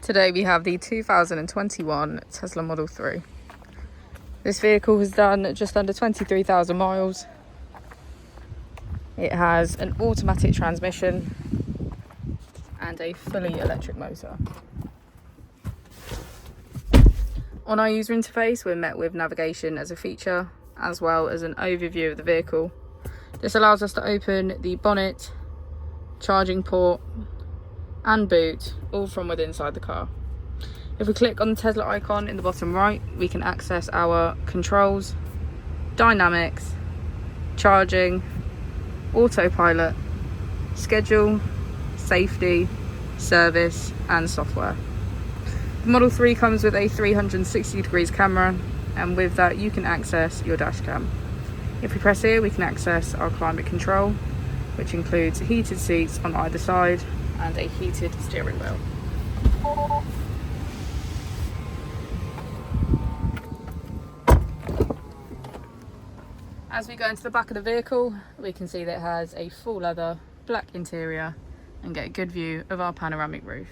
Today we have the 2021 Tesla Model 3. This vehicle has done just under 23,000 miles. It has an automatic transmission and a fully electric motor. On our user interface, we're met with navigation as a feature, as well as an overview of the vehicle. This allows us to open the bonnet, charging port, and boot, all from within inside the car. If we click on the Tesla icon in the bottom right, we can access our controls, dynamics, charging, autopilot, schedule, safety, service, and software. The Model 3 comes with a 360 degrees camera, and with that you can access your dash cam. If we press here, we can access our climate control, which includes heated seats on either side and a heated steering wheel. As we go into the back of the vehicle, we can see that it has a full leather black interior and get a good view of our panoramic roof.